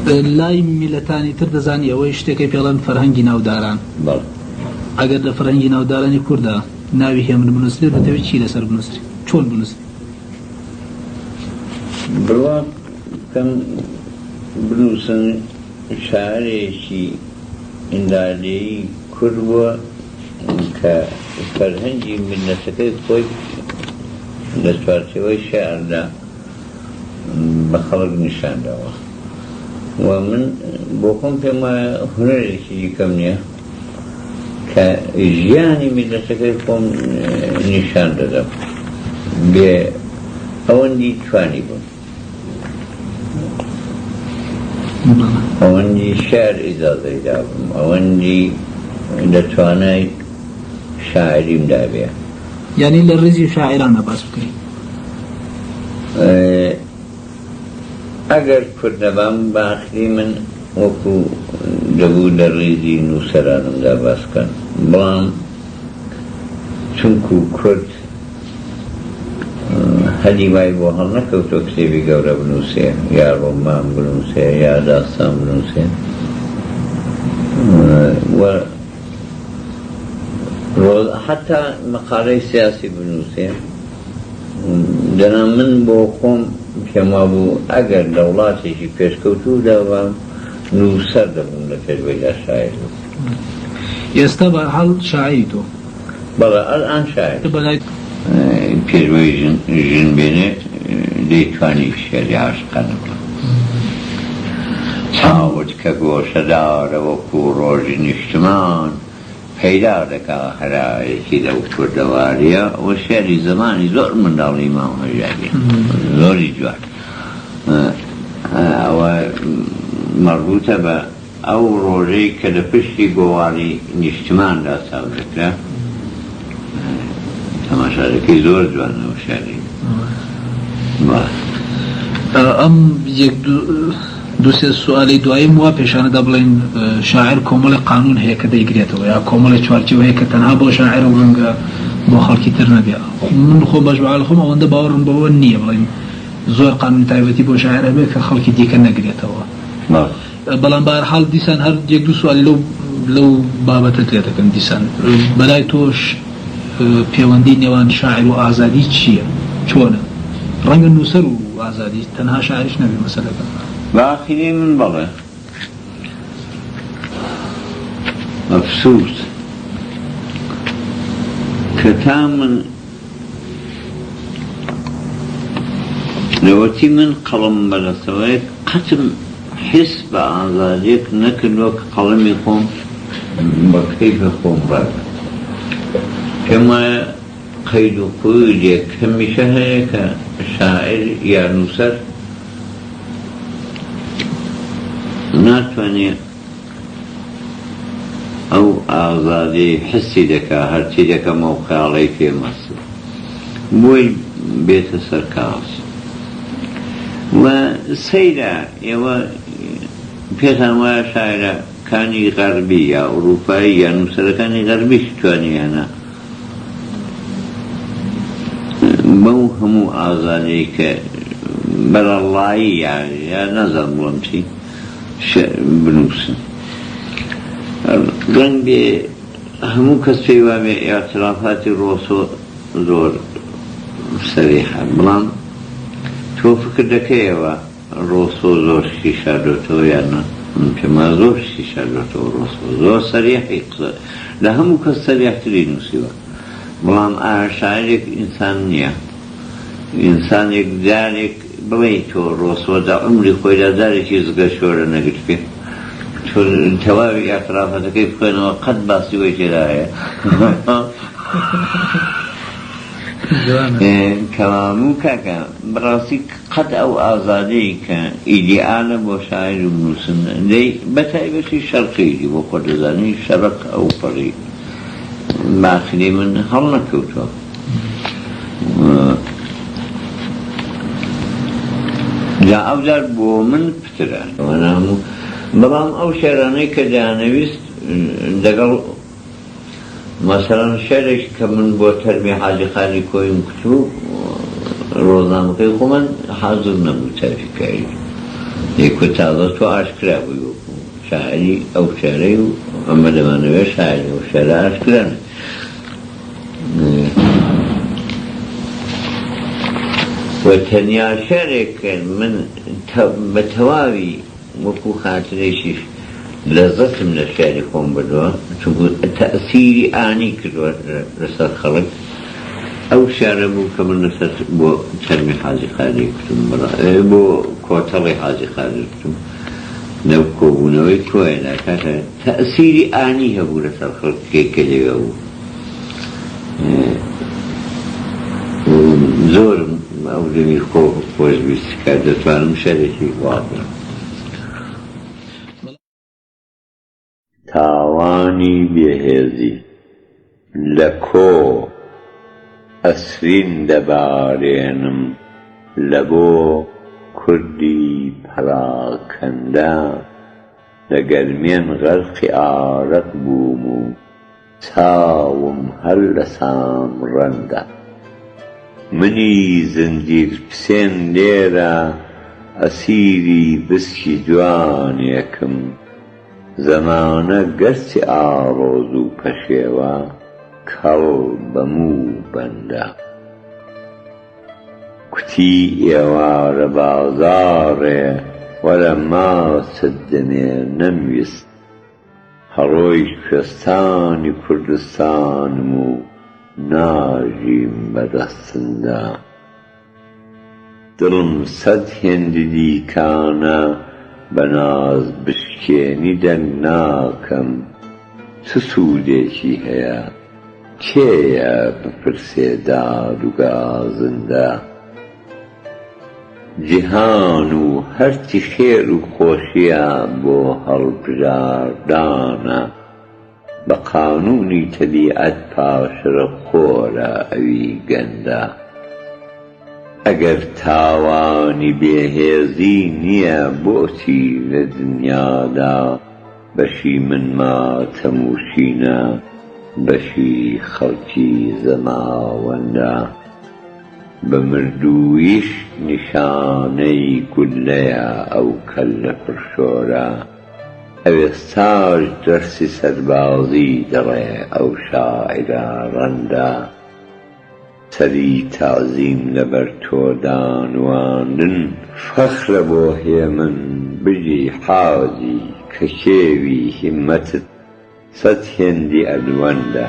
لای میلەتانی تر دەزانی ئەوەی شتێکی پێڵەن فەرهەنگی ناوداران ئەگەر لە فەرهەنگی ناودارانی کووردا ناوی هێمن بنووسێت دەتەوێت چی لەسەر بنووسری چۆن بنووسری بڕوا کەم بنووسن شارێکی ئیندالەیی کورد بووە کە فەرهەنگی میلەتەکەی خۆی لە چوارچێوەی شێعردا بە خەڵک نیشانداوە و من بۆ خۆم پێم وایە هونەرێکی دیکەم نییە کە ژیانی میلەتەکەی خۆم نیشان دەدەم بێ ئەوەندی توانی بووم ئەوەندی شێعر ئیجازەی دابووم ئەوەندی لە توانای شاعریمدا بێ یعنی لە ڕێزی شاعرانە باس بکەین ئەگەر کورد نەبام باخری من وەکو دەبوو لە ڕێزی نووسەرانمدا باسکەن بەڵام چونکو کورد هەدی وای بۆ هەڵ نەکەوتۆ کتێبی گەورە بنووسێ یا ڕۆمان بنووسێ یا داستان بنووسێ حتا مەقالەی سیاسی بنووسێ دەنا من بۆ خۆم پێما بوو ئەگەر لە وڵاتێکی پێشکەوتوودا بە نووسەر دەبووم لە پێشبەیدا شاعر ئێستا بەرحاڵ شاعری تۆ بەڵێ ئەلئان شاعر پێشبەی ژن بێنێ دەیتوانی شێری عاشقانە بڵێ چاوت کە گۆشەدارە وەکو ڕۆژی نیشتمان پەیدا دەکا هەرایەکی لەو کوردەواریە ئەوە شێری زمانی زۆر منداڵی مام هەژاری زۆری جوان ئەوە مەربوتە بە ئەو ڕۆژەی کە لە پشتی گۆواری نیشتماندا چاو دەکرا تەماشاەکەی زۆر جوانە و شێری ئەم یەک دووسێ سوالی دواییم وا پێشانەدا بڵێن شاعر کۆمەڵی قانون هەیە کە دەیگرێتەوە یا کۆمەڵی چوارچێوە هەیە کە تەنها بۆ شاعر و ڕەنگە بۆ خەڵکی تر نەبێ من خۆ بەش بەعاڵ خۆم ئەوەندە باوەڕم بەوە نییە بڵێن زۆر قانون تایبەتی بۆ شاعر هەبێت کە خەڵکی دیکە نەگرێتەوە بەڵام بەهەرحاڵ دیسان هەر یەک دوو سوالی لەو بابەتت لێ دەکەن دیسان بەلای تۆش پەیوەندی نێوان شاعر و ئازادی چییە چۆنە ڕەنگە نووسەر و ئازادی تەنها شاعریش نەبێ مەسەلەکە باخری من بەڵێ ئەفسوس کە تا من لەوەتی من قەڵم بەدەستەوەیە قەتم حس بە ئازادیەک نەکردووە کە قەڵەمی خۆم بە کەیفە خۆم ڕاکە پێم وایە قەید و قویدێک هەمیشە هەیە کە شاعر یا نووسەر ناتوانێت ئەو ئازادی حسی دەکا هەرچی دەکەمە و خەیاڵی پێمەسە بۆی بێتە سەر کاس و سەیرە ئێوە پێتان وایە شاعرەکانی غەربی یا ئەوروپایی یا نووسەرەکانی غەربیش توانیانە بەو هەموو ئازادی کە بەرەڵایی یا نەزانم بڵێم چی بنووسن ڕەنگ بێ هەموو کەس پێی وابێ ئێعترافاتی ڕۆسۆ زۆر سەریحە بەڵام تۆ فکر دەکەیەوە ڕۆسۆ زۆر شتی شاردۆتەوە یان نە پێما زۆر شتی شاردۆتەوە ڕۆسۆ زۆر سەریحی قسە لە هەموو کەس سەریحتری نووسیوە بەڵام ئایا شاعرێک ئینسان نییە ئینسانێک جارێک بڵێ تۆ ڕۆسۆدا عمری خۆیدا جارێکی زگە شۆرە نەگرت پێ تۆ تەواوی ئاعترافەتەکەی بخوێنەوە قەت باسی وەی تێدا هەیە کەواموو کاکە بەڕاستی قەت ئەو ئازادەی کە ئیدیئالە بۆ شاعر و نووسن دەی بەتایبەتی شەرقیدی بۆ خۆ دەزانی شەرق ئەو پەڕی باخری من هەڵ نەکەوتووە جا ئەو جار بۆ من پترە بەڵام ئەو شێرانەی کە دەیانەویست لەگەڵ مەسەڵەن شێرێک کە من بۆ تەرمی حاجی خالی کۆیم کتوو ڕۆزنامەکەی خۆ من حازر نەبوو تەرفیکاری هێکۆ تازە تۆ ئاشکرا بووی وەکو شاعری ئەو شێرەی و ئەمە دەمانەوێت شاعری ئەو شێرە ئاشکرانە و تەنیا شێرێکە من بە تەواوی وەکو خاترێکیش لەزەتم لە شێری خۆم بردووە چونکو تەئسیری ئانی کردووە لەسەر خەڵک ئەو شێرە بوو کە من لەسەر بۆ چەرمی حاجی خالی کردم بۆ کۆتەڵی حاجی خالی کردم لەو کۆبوونەوەی تۆیە کاتە تەئسیری ئانی هەبوو لەسەر خەڵکێکە لێوە بوو زۆرم ئەو دەمی خۆشویست کە دەتوانم شەرێکی وابم تاوانی بێهێزی لە کۆ ئەسرین دەبارێنم لە بۆ کوردی پەراکەندە لە گەرمێن غەرقی ئارەق بووم و چاوم هەر لە سامڕەندە منی زنجیر پسێن لێرە ئەسیری بسکی جوانێکم زەمانە گەرچی ئاڕۆز و پەشێوە کەڵ بەموو بەندە کوتی ئێوارە بازاڕێ وەرە ماچت دەمێ نەمویست هەڕۆی کوێستانی کوردستانم و ناژیم بەدەستندا دڵم سەد هێندی دیکانە بەناز بشکێنی دەنگ ناکەم چ سوودێکی هەیە کێیە بپرسێ داد و گازندا جیهان و هەرچی خێر و خۆشیە بۆ هەڵبژاردانە بە قانونی تەبیعەت پاشرە خۆرە ئەوی گەندە ئەگەر تاوانی بێهێزی نییە بۆچی لە دنیادا بەشی من ماتەموشینە بەشی خەڵکی زەماوەندە بە مردوویش نیشانەی گولەیە ئەو کەللە پرشۆرە ئەوێستاش دەرسی سەربازی دەڕێ ئەو شاعرە ڕەندە سەری تازیم لەبەر تۆ دانواندن فەخرە بۆ هێمن بژی حاجی کە کێوی هیمەتت سەد هێندی ئەلوەندە